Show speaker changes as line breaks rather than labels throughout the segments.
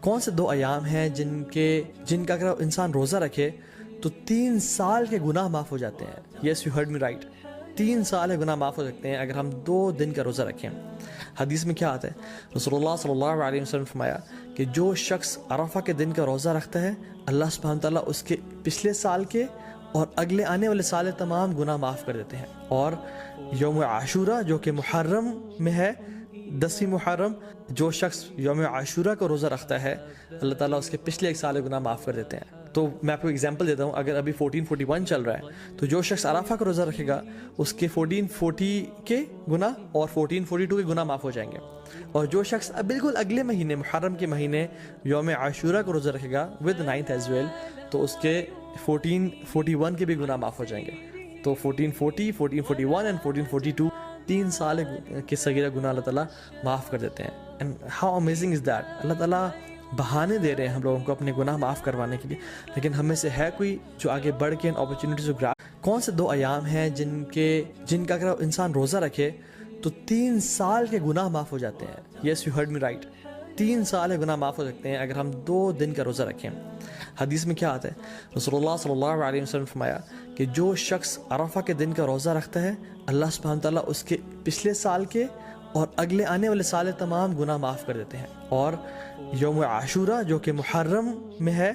کون سے دو ایام ہیں جن کا اگر انسان روزہ رکھے تو 3 سال کے گناہ معاف ہو جاتے ہیں؟ Yes you heard me right, 3 سال کے گناہ معاف ہو سکتے ہیں اگر ہم 2 دن کا روزہ رکھیں۔ حدیث میں کیا آتا ہے؟ رسول اللہ صلی اللہ علیہ وسلم نے فرمایا کہ جو شخص عرفہ کے دن کا روزہ رکھتا ہے، اللہ سبحانہ تعالیٰ اس کے پچھلے سال کے اور اگلے آنے والے سال تمام گناہ معاف کر دیتے ہیں۔ اور یوم عاشورہ جو کہ محرم میں ہے، 10 محرم، جو شخص یوم عاشورہ کو روزہ رکھتا ہے، اللہ تعالیٰ اس کے پچھلے 1 سال کے گناہ معاف کر دیتے ہیں۔ تو میں آپ کو ایگزامپل دیتا ہوں، اگر ابھی 1441 چل رہا ہے تو جو شخص عرفہ کا روزہ رکھے گا اس کے 1440 کے گناہ اور 1442 کے گناہ معاف ہو جائیں گے۔ اور جو شخص بالکل اگلے مہینے محرم کے مہینے یوم عاشورہ کو روزہ رکھے گا ود 9th ایز ویل، تو اس کے 1441 کے بھی گناہ معاف ہو جائیں گے۔ تو 1440، 1441 اینڈ 1442 3 سال کے صغیرہ گناہ اللہ تعالیٰ معاف کر دیتے ہیں۔ And how amazing is that! اللہ تعالیٰ بہانے دے رہے ہیں ہم لوگوں کو اپنے گناہ معاف کروانے کے لیے، لیکن ہم میں سے ہے کوئی جو آگے بڑھ کے ان اپرچونیٹیز کو گراب۔ کون سے 2 ایام ہیں جن کا اگر انسان روزہ رکھے تو 3 سال کے گناہ معاف ہو جاتے ہیں؟ Yes you heard me right, 3 سال کے گناہ معاف ہو سکتے ہیں اگر ہم 2 دن کا روزہ رکھیں۔ حدیث میں کیا آتا ہے؟ رسول اللہ صلی اللہ علیہ وسلم نے فرمایا کہ جو شخص عرفہ کے دن کا روزہ رکھتا ہے، اللہ سبحانہ تعالیٰ اس کے پچھلے سال کے اور اگلے آنے والے سال تمام گناہ معاف کر دیتے ہیں۔ اور یوم عاشورہ جو کہ محرم میں ہے،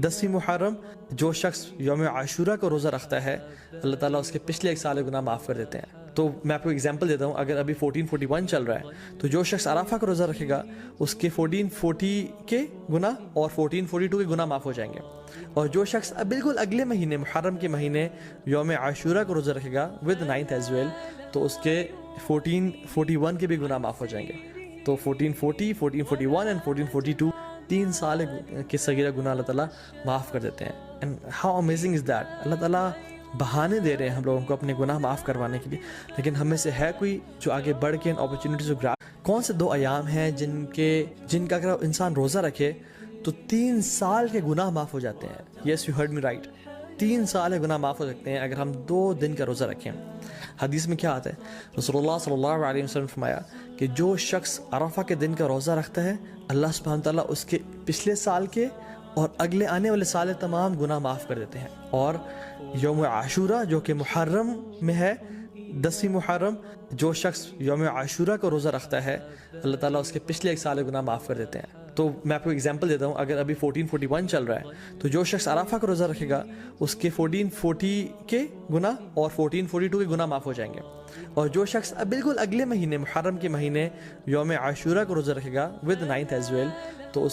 10 محرم، جو شخص یوم عاشورہ کو روزہ رکھتا ہے، اللہ تعالیٰ اس کے پچھلے 1 سال کے گناہ معاف کر دیتے ہیں۔ تو میں آپ کو ایگزامپل دیتا ہوں، اگر ابھی 1441 چل رہا ہے تو جو شخص عرفہ کا روزہ رکھے گا اس کے 1440 کے گناہ اور 1442 کے گناہ معاف ہو جائیں گے۔ اور جو شخص بالکل اگلے مہینے محرم کے مہینے یوم عاشورہ کو روزہ رکھے گا ود 9th ایز ویل، تو اس کے 1441 کے بھی گناہ معاف ہو جائیں گے۔ تو 1440، 1441 اینڈ 1442 3 سال کے صغیرہ گناہ اللہ تعالیٰ معاف کر دیتے ہیں۔ And how amazing is that! اللہ تعالیٰ بہانے دے رہے ہیں ہم لوگوں کو اپنے گناہ معاف کروانے کے لیے، لیکن ہم میں سے ہے کوئی جو آگے بڑھ کے ان اپرچونیٹیز کو گراب۔ کون سے 2 ایام ہیں جن کا اگر انسان روزہ رکھے تو 3 سال کے گناہ معاف ہو جاتے ہیں؟ Yes you heard me right, 3 سال کے گناہ معاف ہو سکتے ہیں اگر ہم 2 دن کا روزہ رکھیں۔ حدیث میں کیا آتا ہے؟ رسول اللہ صلی اللہ علیہ وسلم نے فرمایا کہ جو شخص عرفہ کے دن کا روزہ رکھتا ہے، اللہ سبحانہ تعالیٰ اس کے پچھلے سال کے اور اگلے آنے والے سال تمام گناہ معاف کر دیتے ہیں۔ اور یوم عاشورہ جو کہ محرم میں ہے، 10 محرم، جو شخص یوم عاشورہ کو روزہ رکھتا ہے، اللہ تعالیٰ اس کے پچھلے 1 سال کے گناہ معاف کر دیتے ہیں۔ تو میں آپ کو ایگزامپل دیتا ہوں، اگر ابھی 1441 چل رہا ہے تو جو شخص عرفہ کا روزہ رکھے گا اس کے 1440 کے گناہ اور 1442 کے گناہ معاف ہو جائیں گے۔ اور جو شخص بالکل اگلے مہینے محرم کے مہینے یوم عاشورہ کو روزہ رکھے گا ود 9th ایز ویل، تو اس